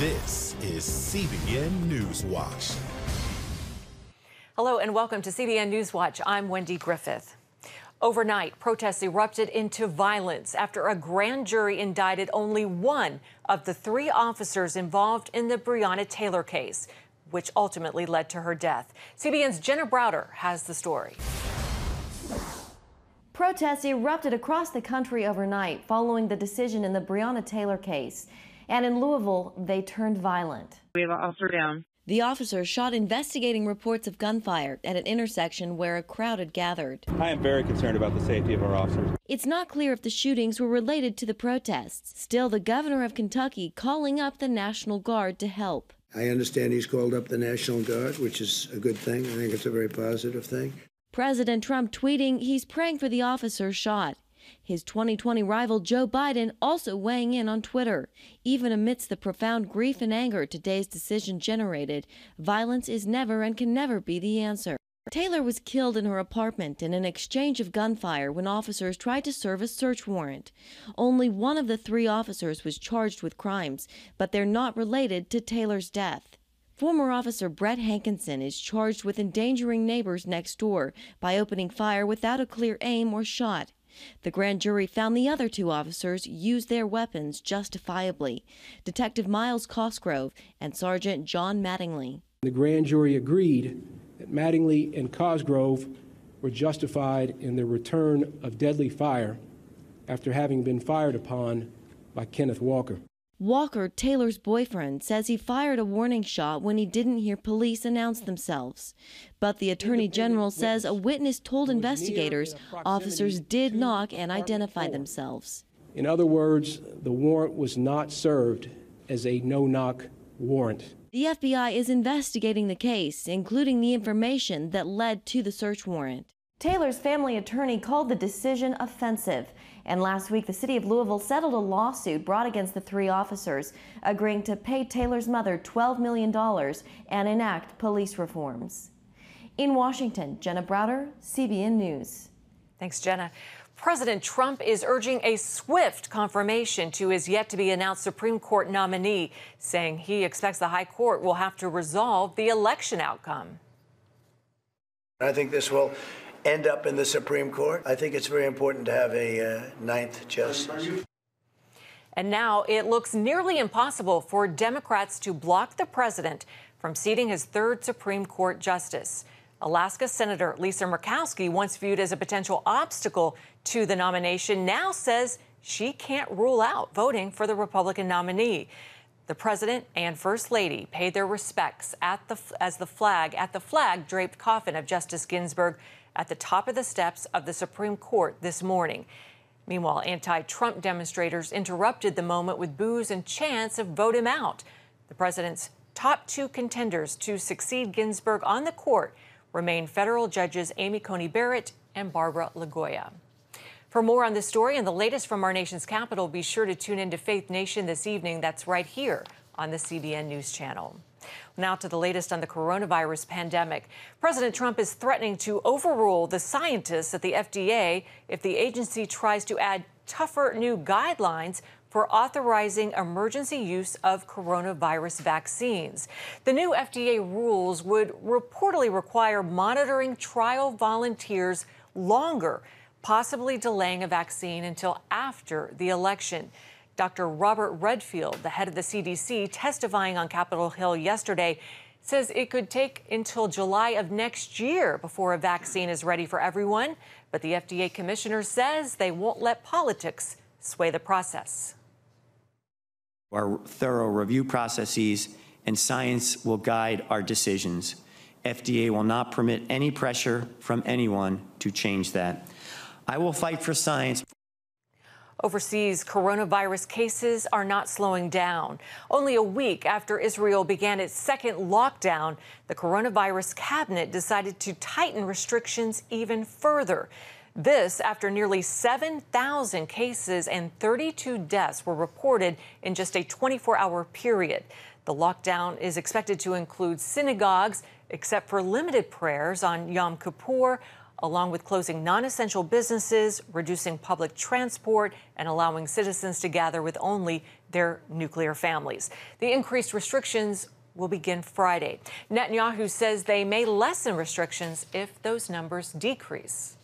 This is CBN Newswatch. Hello and welcome to CBN Newswatch. I'm Wendy Griffith. Overnight, protests erupted into violence after a grand jury indicted only one of the three officers involved in the Breonna Taylor case, which ultimately led to her death. CBN's Jenna Browder has the story. Protests erupted across the country overnight following the decision in the Breonna Taylor case. And in Louisville, they turned violent. We have an officer down. The officer shot investigating reports of gunfire at an intersection where a crowd had gathered. I am very concerned about the safety of our officers. It's not clear if the shootings were related to the protests. Still, the governor of Kentucky calling up the National Guard to help. I understand he's called up the National Guard, which is a good thing. I think it's a very positive thing. President Trump tweeting he's praying for the officer shot. His 2020 rival Joe Biden also weighing in on Twitter. Even amidst the profound grief and anger today's decision generated, violence is never and can never be the answer. Taylor was killed in her apartment in an exchange of gunfire when officers tried to serve a search warrant. Only one of the three officers was charged with crimes, but they're not related to Taylor's death. Former Officer Brett Hankinson is charged with endangering neighbors next door by opening fire without a clear aim or shot. The grand jury found the other two officers used their weapons justifiably, Detective Miles Cosgrove and Sergeant John Mattingly. The grand jury agreed that Mattingly and Cosgrove were justified in the return of deadly fire after having been fired upon by Kenneth Walker. Walker, Taylor's boyfriend, says he fired a warning shot when he didn't hear police announce themselves. But the Attorney General says a witness told investigators officers did knock and identify themselves. In other words, the warrant was not served as a no-knock warrant. The FBI is investigating the case, including the information that led to the search warrant. Taylor's family attorney called the decision offensive. And last week, the city of Louisville settled a lawsuit brought against the three officers, agreeing to pay Taylor's mother $12 million and enact police reforms. In Washington, Jenna Browder, CBN News. Thanks, Jenna. President Trump is urging a swift confirmation to his yet-to-be-announced Supreme Court nominee, saying he expects the High Court will have to resolve the election outcome. I think this will end up in the Supreme Court. I think it's very important to have a ninth justice. And now it looks nearly impossible for Democrats to block the president from seating his third Supreme Court justice. Alaska Senator Lisa Murkowski, once viewed as a potential obstacle to the nomination, now says she can't rule out voting for the Republican nominee. The president and First Lady paid their respects at the flag-draped coffin of Justice Ginsburg at the top of the steps of the Supreme Court this morning. Meanwhile, anti-Trump demonstrators interrupted the moment with boos and chants of "vote him out." The president's top two contenders to succeed Ginsburg on the court remain federal judges Amy Coney Barrett and Barbara Lagoya. For more on this story and the latest from our nation's capital, be sure to tune into Faith Nation this evening. That's right here on the CBN News Channel. Now to the latest on the coronavirus pandemic. President Trump is threatening to overrule the scientists at the FDA if the agency tries to add tougher new guidelines for authorizing emergency use of coronavirus vaccines. The new FDA rules would reportedly require monitoring trial volunteers longer, possibly delaying a vaccine until after the election. Dr. Robert Redfield, the head of the CDC, testifying on Capitol Hill yesterday, says it could take until July of next year before a vaccine is ready for everyone. But the FDA commissioner says they won't let politics sway the process. Our thorough review processes and science will guide our decisions. FDA will not permit any pressure from anyone to change that. I will fight for science. Overseas, coronavirus cases are not slowing down. Only a week after Israel began its second lockdown, the coronavirus cabinet decided to tighten restrictions even further. This after nearly 7,000 cases and 32 deaths were reported in just a 24-hour period. The lockdown is expected to include synagogues, except for limited prayers on Yom Kippur, along with closing non-essential businesses, reducing public transport, and allowing citizens to gather with only their nuclear families. The increased restrictions will begin Friday. Netanyahu says they may lessen restrictions if those numbers decrease.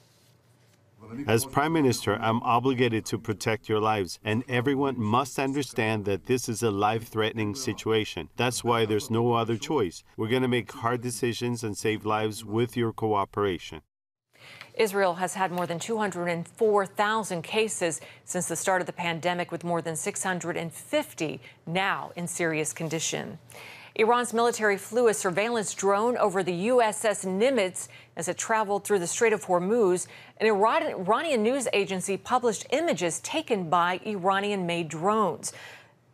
As Prime Minister, I'm obligated to protect your lives, and everyone must understand that this is a life-threatening situation. That's why there's no other choice. We're going to make hard decisions and save lives with your cooperation. Israel has had more than 204,000 cases since the start of the pandemic, with more than 650 now in serious condition. Iran's military flew a surveillance drone over the USS Nimitz as it traveled through the Strait of Hormuz. An Iranian news agency published images taken by Iranian-made drones.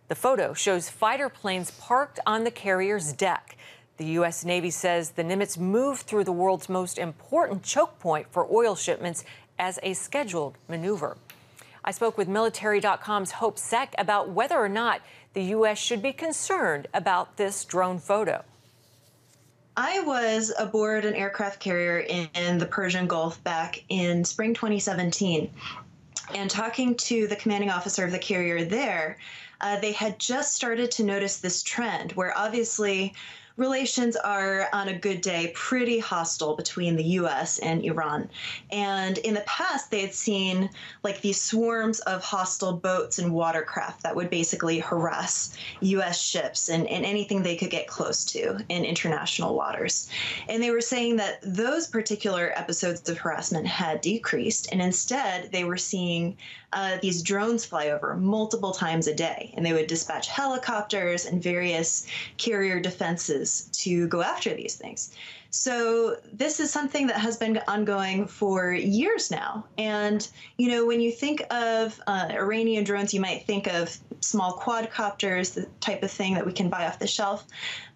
The photo shows fighter planes parked on the carrier's deck. The U.S. Navy says the Nimitz moved through the world's most important choke point for oil shipments as a scheduled maneuver. I spoke with Military.com's Hope Seck about whether or not the U.S. should be concerned about this drone photo. I was aboard an aircraft carrier in the Persian Gulf back in spring 2017. And talking to the commanding officer of the carrier there, they had just started to notice this trend where obviously relations are, on a good day, pretty hostile between the U.S. and Iran. And in the past, they had seen like these swarms of hostile boats and watercraft that would basically harass U.S. ships and anything they could get close to in international waters. And they were saying that those particular episodes of harassment had decreased, and instead they were seeing these drones fly over multiple times a day, and they would dispatch helicopters and various carrier defenses to go after these things. So this is something that has been ongoing for years now. And, you know, when you think of Iranian drones, you might think of small quadcopters, the type of thing that we can buy off the shelf.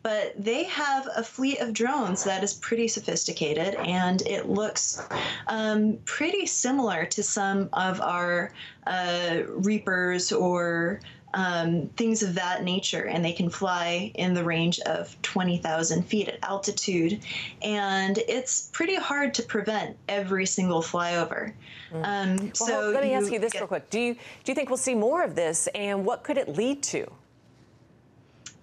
But they have a fleet of drones that is pretty sophisticated, and it looks pretty similar to some of our Reapers or things of that nature, and they can fly in the range of 20,000 feet at altitude, and it's pretty hard to prevent every single flyover. So let me ask you this real quick. Do you think we'll see more of this, and what could it lead to?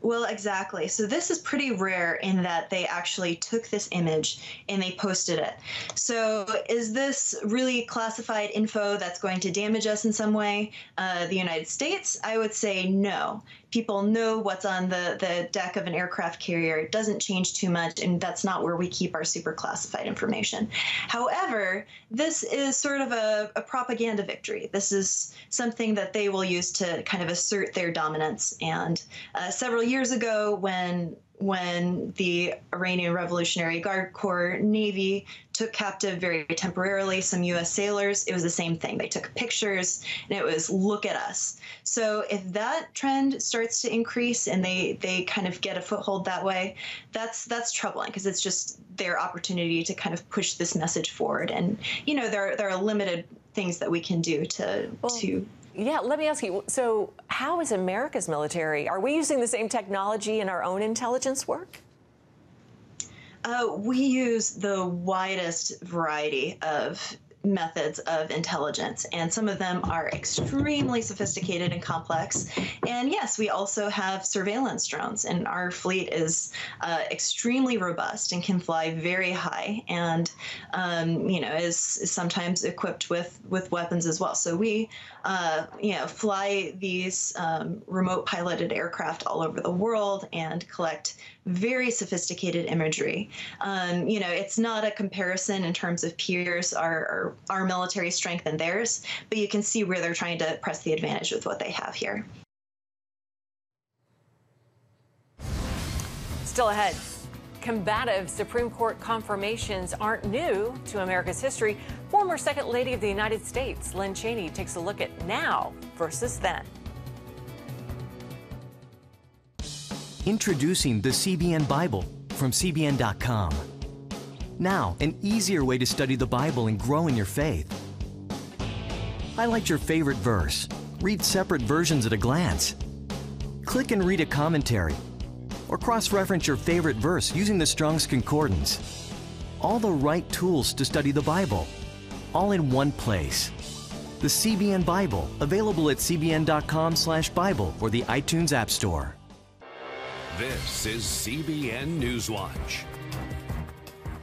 Well, exactly. So this is pretty rare in that they actually took this image and they posted it. So is this really classified info that's going to damage us in some way? The United States, I would say no. People know what's on the deck of an aircraft carrier. It doesn't change too much, and that's not where we keep our super classified information. However, this is sort of a propaganda victory. This is something that they will use to kind of assert their dominance. And several years ago, when the Iranian Revolutionary Guard Corps Navy took captive very temporarily some U.S. sailors, it was the same thing. They took pictures, and it was, look at us. So if that trend starts to increase and they kind of get a foothold that way, that's troubling, because it's just their opportunity to kind of push this message forward. And, you know, there are limited things that we can do to Yeah, let me ask you, so how is America's military? Are we using the same technology in our own intelligence work? We use the widest variety of methods of intelligence, and some of them are extremely sophisticated and complex. And yes, we also have surveillance drones, and our fleet is extremely robust and can fly very high, and you know, is sometimes equipped with weapons as well. So we you know, fly these remote piloted aircraft all over the world and collect very sophisticated imagery. You know, it's not a comparison in terms of peers, our military strength and theirs, but you can see where they're trying to press the advantage with what they have here. Still ahead, combative Supreme Court confirmations aren't new to America's history. Former Second Lady of the United States, Lynn Cheney, takes a look at now versus then. Introducing the CBN Bible from CBN.com. Now, an easier way to study the Bible and grow in your faith. Highlight your favorite verse. Read separate versions at a glance. Click and read a commentary. Or cross-reference your favorite verse using the Strong's Concordance. all the right tools to study the Bible, all in one place. The CBN Bible, available at cbn.com/Bible or the iTunes App Store. This is CBN Newswatch.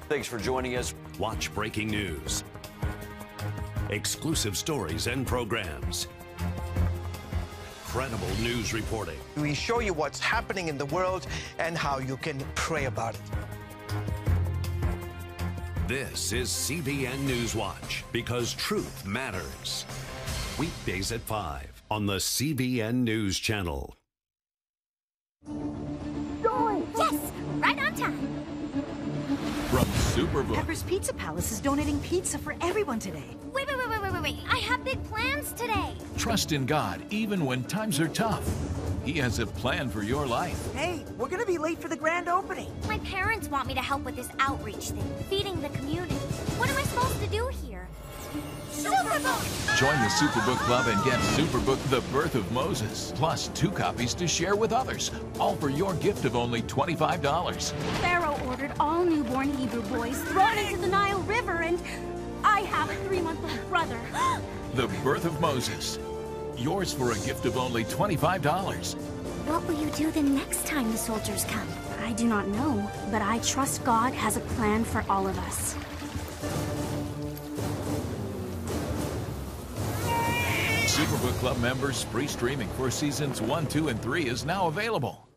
Thanks for joining us. Watch breaking news, exclusive stories and programs, credible news reporting. We show you what's happening in the world and how you can pray about it. This is CBN Newswatch, because truth matters. Weekdays at 5 on the CBN News Channel. Yes, right on time. From Superbook. Pepper's Pizza Palace is donating pizza for everyone today. Wait. I have big plans today. Trust in God, even when times are tough. He has a plan for your life. Hey, we're gonna be late for the grand opening. My parents want me to help with this outreach thing, feeding the community. What am I supposed to do here? Superbook! Join the Superbook Club and get Superbook The Birth of Moses, plus 2 copies to share with others, all for your gift of only $25. Pharaoh ordered all newborn Hebrew boys thrown into the Nile River, and I have a 3-month-old brother. The Birth of Moses. Yours for a gift of only $25. What will you do the next time the soldiers come? I do not know, but I trust God has a plan for all of us. Superbook Club members, free streaming for seasons 1, 2, and 3 is now available.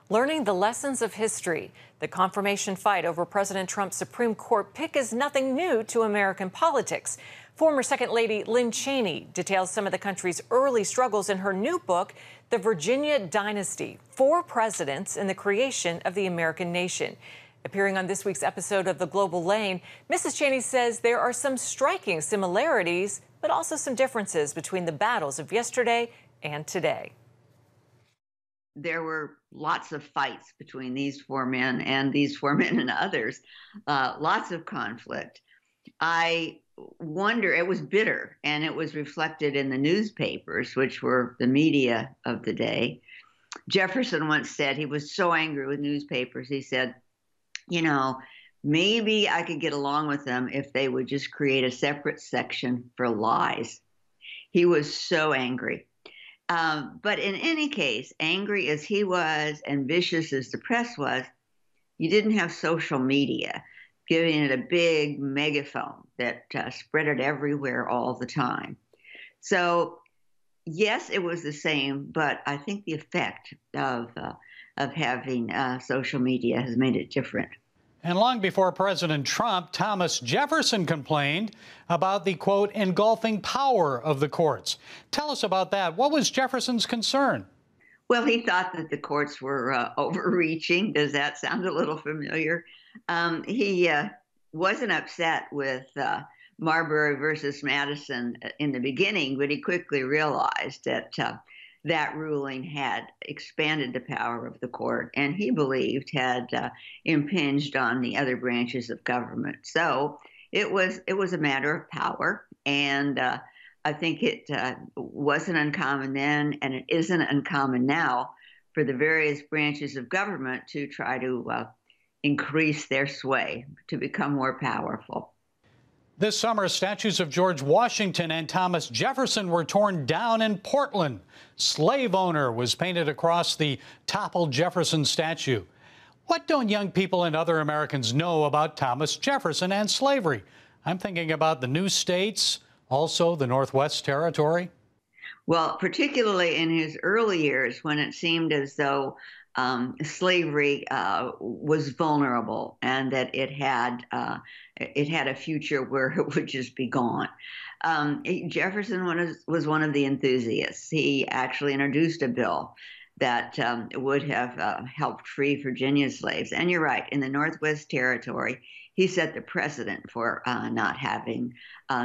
Learning the lessons of history. The confirmation fight over President Trump's Supreme Court pick is nothing new to American politics. Former Second Lady Lynn Cheney details some of the country's early struggles in her new book, The Virginia Dynasty: 4 Presidents and the Creation of the American Nation. Appearing on this week's episode of The Global Lane, Mrs. Cheney says there are some striking similarities, but also some differences between the battles of yesterday and today. There were lots of fights between these 4 men and these 4 men and others, lots of conflict. I wonder, it was bitter, and it was reflected in the newspapers, which were the media of the day. Jefferson once said he was so angry with newspapers, he said, you know, maybe I could get along with them if they would just create a separate section for lies. He was so angry. But in any case, angry as he was and vicious as the press was, you didn't have social media giving it a big megaphone that spread it everywhere all the time. So, yes, it was the same, but I think the effect of having social media has made it different. And long before President Trump, Thomas Jefferson complained about the, quote, engulfing power of the courts. Tell us about that. What was Jefferson's concern? Well, he thought that the courts were overreaching. Does that sound a little familiar? He wasn't upset with Marbury versus Madison in the beginning, but he quickly realized that that ruling had expanded the power of the court, and he believed had impinged on the other branches of government. So it was a matter of power, and I think it wasn't uncommon then, and it isn't uncommon now for the various branches of government to try to increase their sway, to become more powerful. This summer, statues of George Washington and Thomas Jefferson were torn down in Portland. Slave owner was painted across the toppled Jefferson statue. What don't young people and other Americans know about Thomas Jefferson and slavery? I'm thinking about the new states, also the Northwest Territory. Well, particularly in his early years, when it seemed as though slavery was vulnerable and that it had a future where it would just be gone. Jefferson was one of the enthusiasts. He actually introduced a bill that would have helped free Virginia slaves. And you're right, in the Northwest Territory, he set the precedent for not having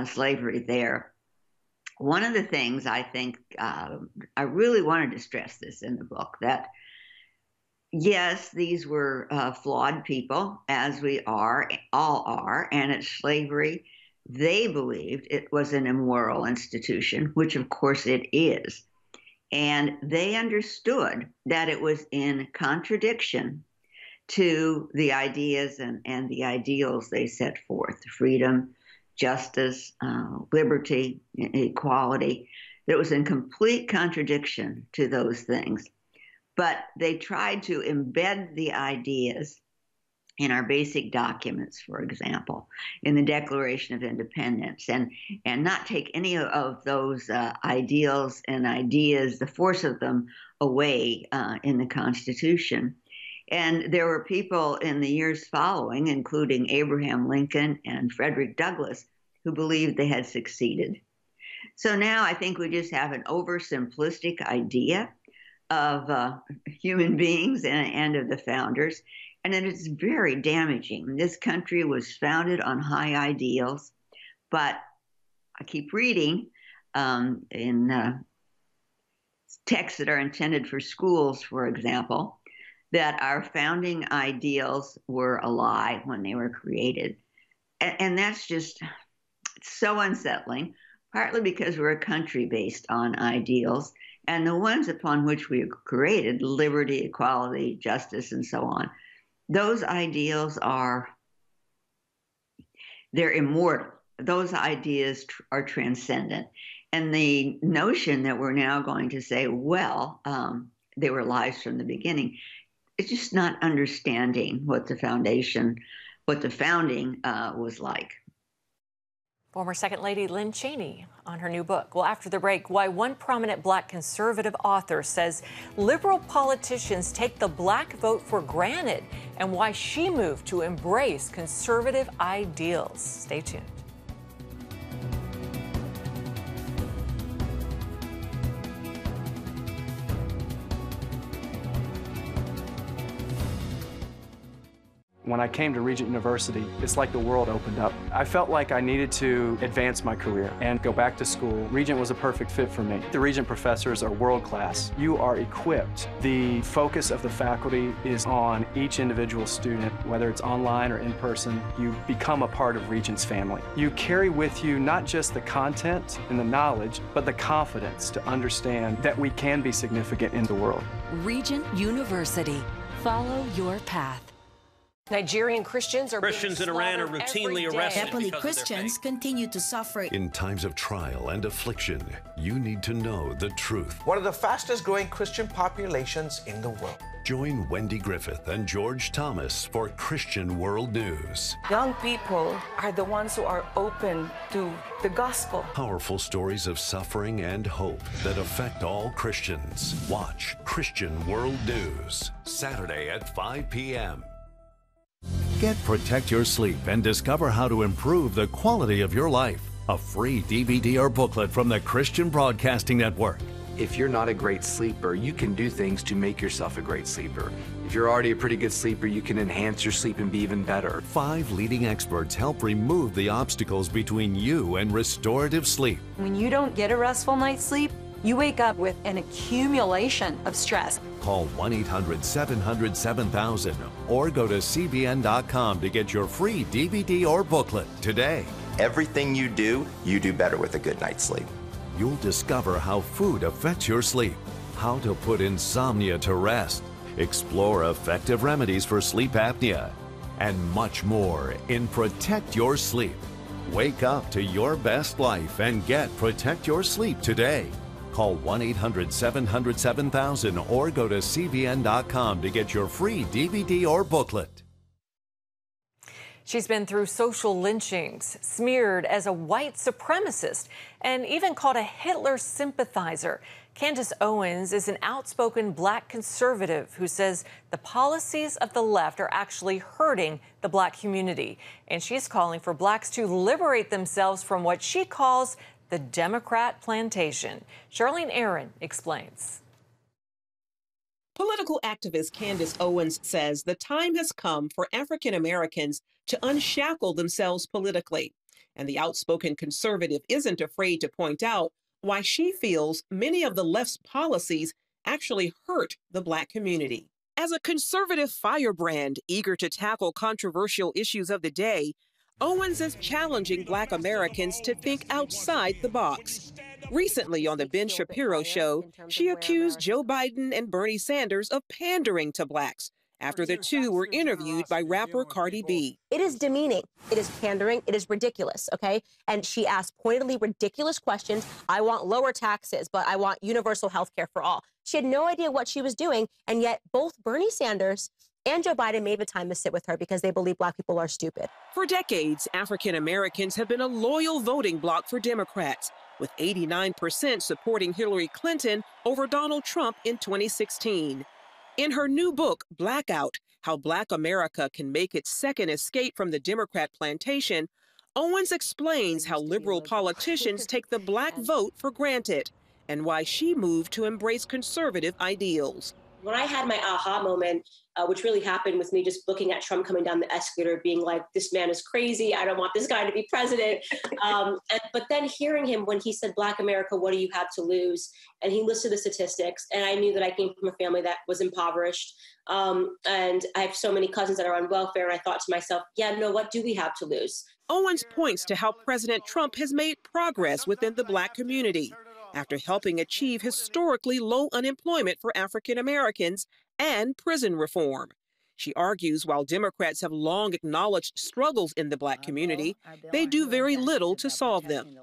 slavery there. One of the things I think, I really wanted to stress this in the book, that yes, these were flawed people, as we all are, and at slavery, they believed it was an immoral institution, which of course it is. And they understood that it was in contradiction to the ideas and the ideals they set forth: freedom, justice, liberty, equality. That it was in complete contradiction to those things. But they tried to embed the ideas in our basic documents, for example, in the Declaration of Independence, and not take any of those ideals and ideas, the force of them, away in the Constitution. And there were people in the years following, including Abraham Lincoln and Frederick Douglass, who believed they had succeeded. So now I think we just have an oversimplistic idea of human beings and of the founders, and it is very damaging. This country was founded on high ideals, but I keep reading in texts that are intended for schools, for example, that our founding ideals were a lie when they were created. And that's just so unsettling, partly because we're a country based on ideals, and the ones upon which we were created, liberty, equality, justice, and so on, those ideals they're immortal. Those ideas are transcendent. And the notion that we're now going to say, well, they were lies from the beginning, it's just not understanding what the founding was like. Former Second Lady Lynn Cheney on her new book. Well, after the break, why one prominent Black conservative author says liberal politicians take the Black vote for granted, and why she moved to embrace conservative ideals. Stay tuned. When I came to Regent University, it's like the world opened up. I felt like I needed to advance my career and go back to school. Regent was a perfect fit for me. The Regent professors are world class. You are equipped. The focus of the faculty is on each individual student, whether it's online or in person. You become a part of Regent's family. You carry with you not just the content and the knowledge, but the confidence to understand that we can be significant in the world. Regent University. Follow your path. Nigerian Christians in Iran are routinely arrested. Happily, Christians continue to suffer. In times of trial and affliction, you need to know the truth. One of the fastest growing Christian populations in the world. Join Wendy Griffith and George Thomas for Christian World News. Young people are the ones who are open to the gospel. Powerful stories of suffering and hope that affect all Christians. Watch Christian World News, Saturday at 5 p.m. Get Protect Your Sleep and discover how to improve the quality of your life. A free DVD or booklet from the Christian Broadcasting Network. If you're not a great sleeper, you can do things to make yourself a great sleeper. If you're already a pretty good sleeper, you can enhance your sleep and be even better. 5 leading experts help remove the obstacles between you and restorative sleep. When you don't get a restful night's sleep, you wake up with an accumulation of stress. Call 1-800-700-7000 or go to cbn.com to get your free DVD or booklet today. Everything you do better with a good night's sleep. You'll discover how food affects your sleep, how to put insomnia to rest, explore effective remedies for sleep apnea, and much more in Protect Your Sleep. Wake up to your best life and get Protect Your Sleep today. Call 1-800-700-7000 or go to cbn.com to get your free DVD or booklet. She's been through social lynchings, smeared as a white supremacist, and even called a Hitler sympathizer. Candace Owens is an outspoken Black conservative who says the policies of the left are actually hurting the Black community. And she's calling for Blacks to liberate themselves from what she calls the Democrat plantation. Charlene Aaron explains. Political activist Candace Owens says the time has come for African Americans to unshackle themselves politically. And the outspoken conservative isn't afraid to point out why she feels many of the left's policies actually hurt the Black community. As a conservative firebrand eager to tackle controversial issues of the day, Owens is challenging Black Americans to think outside the box. Recently on the Ben Shapiro show, she accused Joe Biden and Bernie Sanders of pandering to Blacks after the two were interviewed by rapper Cardi B. It is demeaning. It is pandering. It is ridiculous, okay? And she asked pointedly ridiculous questions. I want lower taxes, but I want universal health care for all. She had no idea what she was doing, and yet both Bernie Sanders and Joe Biden made the time to sit with her because they believe black people are stupid. For decades, African Americans have been a loyal voting bloc for Democrats, with 89% supporting Hillary Clinton over Donald Trump in 2016. In her new book, Blackout: How Black America Can Make Its Second Escape from the Democrat Plantation, Owens explains how liberal politicians take the black vote for granted and why she moved to embrace conservative ideals. When I had my aha moment, which really happened with me just looking at Trump coming down the escalator, being like, this man is crazy. I don't want this guy to be president. But then hearing him when he said, Black America, what do you have to lose? And he listed the statistics. And I knew that I came from a family that was impoverished. And I have so many cousins that are on welfare. And I thought to myself, yeah, no, what do we have to lose? Owens points to how President Trump has made progress within the black community after helping achieve historically low unemployment for African Americans and prison reform. She argues while Democrats have long acknowledged struggles in the black community, they do very little to solve them.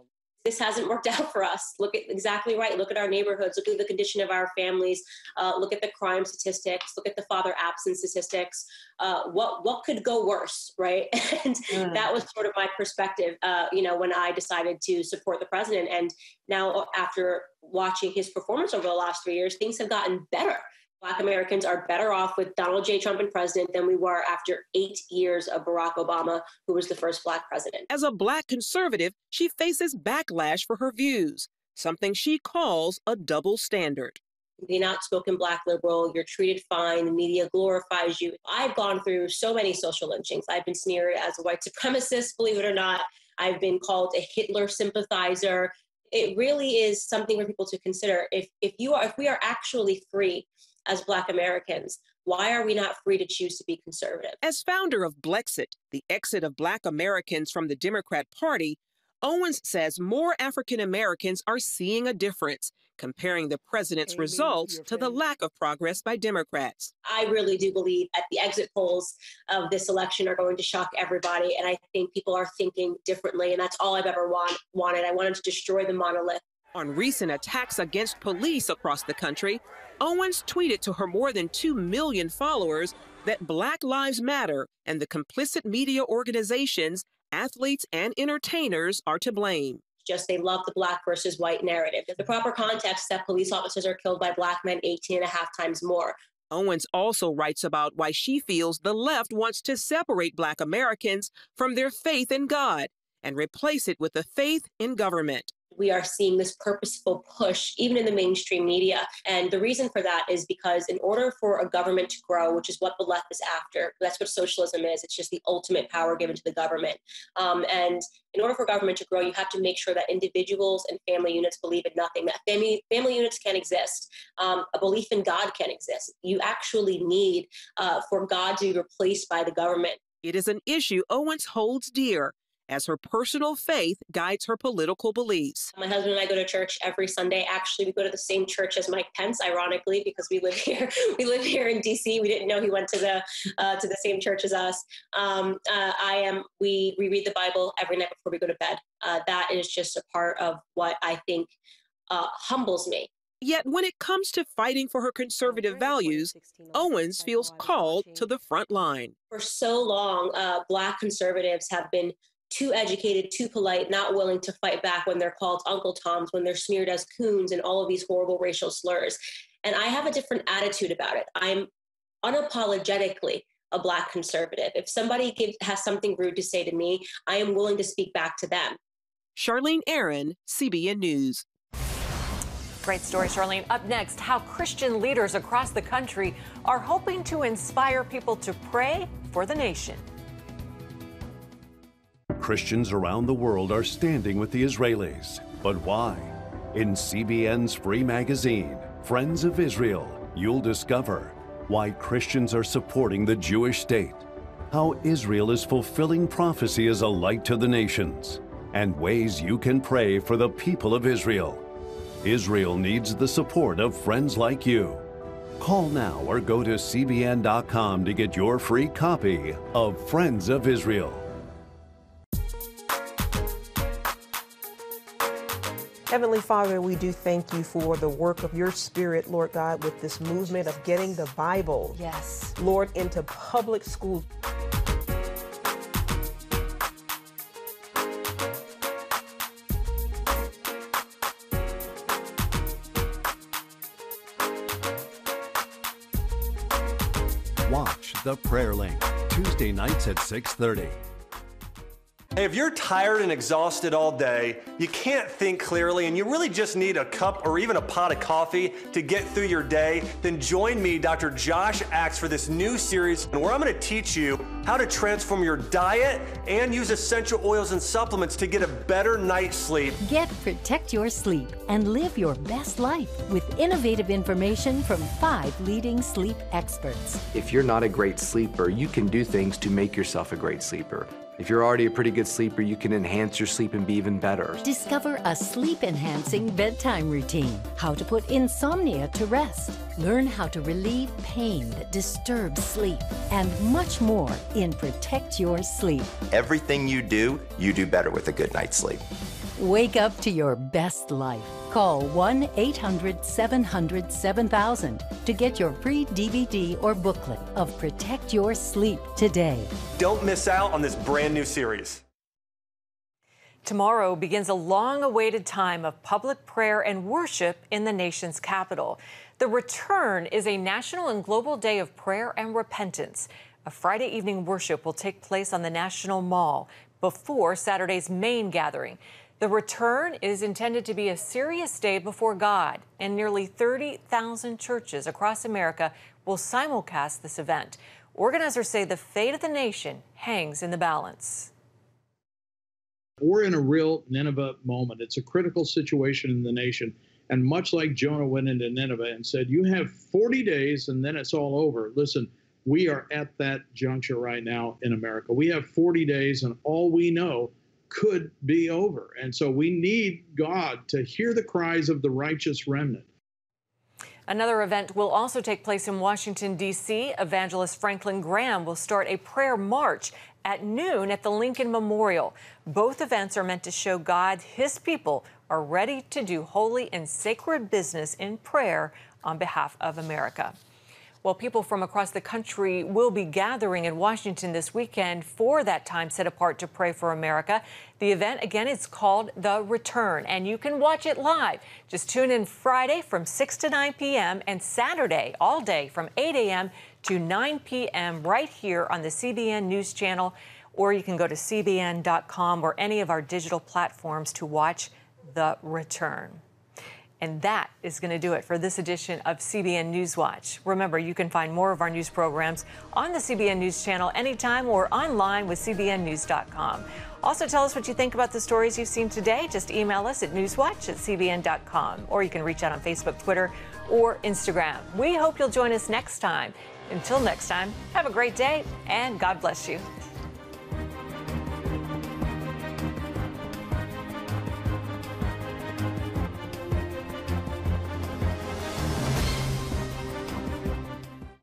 This hasn't worked out for us. Look at exactly right. Look at our neighborhoods. Look at the condition of our families. Look at the crime statistics. Look at the father absence statistics. What could go worse, right? And that was sort of my perspective, when I decided to support the president. And now after watching his performance over the last 3 years, things have gotten better. Black Americans are better off with Donald J. Trump in president than we were after 8 years of Barack Obama, who was the first black president. As a black conservative, she faces backlash for her views, something she calls a double standard. Being an outspoken black liberal, you're treated fine, the media glorifies you. I've gone through so many social lynchings. I've been smeared as a white supremacist, believe it or not. I've been called a Hitler sympathizer. It really is something for people to consider. If we are actually free as Black Americans, why are we not free to choose to be conservative? As founder of Blexit, the exit of Black Americans from the Democrat Party, Owens says more African Americans are seeing a difference, comparing the president's results to the lack of progress by Democrats. I really do believe that the exit polls of this election are going to shock everybody, and I think people are thinking differently, and that's all I've ever wanted. I wanted to destroy the monolith. On recent attacks against police across the country, Owens tweeted to her more than 2 million followers that Black Lives Matter and the complicit media organizations, athletes, and entertainers are to blame. Just they love the black versus white narrative. The proper context that police officers are killed by black men 18.5 times more. Owens also writes about why she feels the left wants to separate Black Americans from their faith in God and replace it with a faith in government. We are seeing this purposeful push, even in the mainstream media. And the reason for that is because in order for a government to grow, which is what the left is after, that's what socialism is. It's just the ultimate power given to the government. And in order for government to grow, you have to make sure that individuals and family units believe in nothing, that family units can't exist. A belief in God can't exist. You actually need for God to be replaced by the government. It is an issue Owens holds dear, as her personal faith guides her political beliefs. My husband and I go to church every Sunday. Actually, we go to the same church as Mike Pence, ironically, because we live here. We live here in D.C. We didn't know he went to the same church as us. We read the Bible every night before we go to bed. That is just a part of what I think humbles me. Yet when it comes to fighting for her conservative values, Owens feels called to the front line. For so long, Black conservatives have been too educated, too polite, not willing to fight back when they're called Uncle Toms, when they're smeared as coons and all of these horrible racial slurs. And I have a different attitude about it. I'm unapologetically a Black conservative. If somebody has something rude to say to me, I am willing to speak back to them. Charlene Aaron, CBN News. Great story, Charlene. Up next, how Christian leaders across the country are hoping to inspire people to pray for the nation. Christians around the world are standing with the Israelis. But why? In CBN's free magazine, Friends of Israel, you'll discover why Christians are supporting the Jewish state, how Israel is fulfilling prophecy as a light to the nations, and ways you can pray for the people of Israel. Israel needs the support of friends like you. Call now or go to cbn.com to get your free copy of Friends of Israel. Heavenly Father, we do thank you for the work of your Spirit, Lord God, with this movement of getting the Bible, yes, Lord, into public schools. Watch The Prayer Link, Tuesday nights at 6:30. Hey, if you're tired and exhausted all day, you can't think clearly, and you really just need a cup or even a pot of coffee to get through your day, then join me, Dr. Josh Axe, for this new series where I'm going to teach you how to transform your diet and use essential oils and supplements to get a better night's sleep. Get Protect Your Sleep and live your best life with innovative information from 5 leading sleep experts. If you're not a great sleeper, you can do things to make yourself a great sleeper. If you're already a pretty good sleeper, you can enhance your sleep and be even better. Discover a sleep-enhancing bedtime routine, how to put insomnia to rest, learn how to relieve pain that disturbs sleep, and much more in Protect Your Sleep. Everything you do better with a good night's sleep. Wake up to your best life. Call 1-800-700-7000 to get your free DVD or booklet of Protect Your Sleep today. Don't miss out on this brand new series. Tomorrow begins a long-awaited time of public prayer and worship in the nation's capital. The return is a national and global day of prayer and repentance. A Friday evening worship will take place on the National Mall before Saturday's main gathering. The return is intended to be a serious day before God, and nearly 30,000 churches across America will simulcast this event. Organizers say the fate of the nation hangs in the balance. We're in a real Nineveh moment. It's a critical situation in the nation. And much like Jonah went into Nineveh and said, you have 40 days and then it's all over. Listen, we are at that juncture right now in America. We have 40 days and all we know could be over. And so we need God to hear the cries of the righteous remnant. Another event will also take place in Washington, D.C. Evangelist Franklin Graham will start a prayer march at noon at the Lincoln Memorial. Both events are meant to show God his people are ready to do holy and sacred business in prayer on behalf of America. Well, people from across the country will be gathering in Washington this weekend for that time set apart to pray for America. The event, again, is called The Return, and you can watch it live. Just tune in Friday from 6 to 9 p.m. and Saturday all day from 8 a.m. to 9 p.m. right here on the CBN News Channel, or you can go to cbn.com or any of our digital platforms to watch The Return. And that is going to do it for this edition of CBN Newswatch. Remember, you can find more of our news programs on the CBN News Channel anytime or online with cbnnews.com. Also, tell us what you think about the stories you've seen today. Just email us at newswatch@cbn.com, or you can reach out on Facebook, Twitter, or Instagram. We hope you'll join us next time. Until next time, have a great day, and God bless you.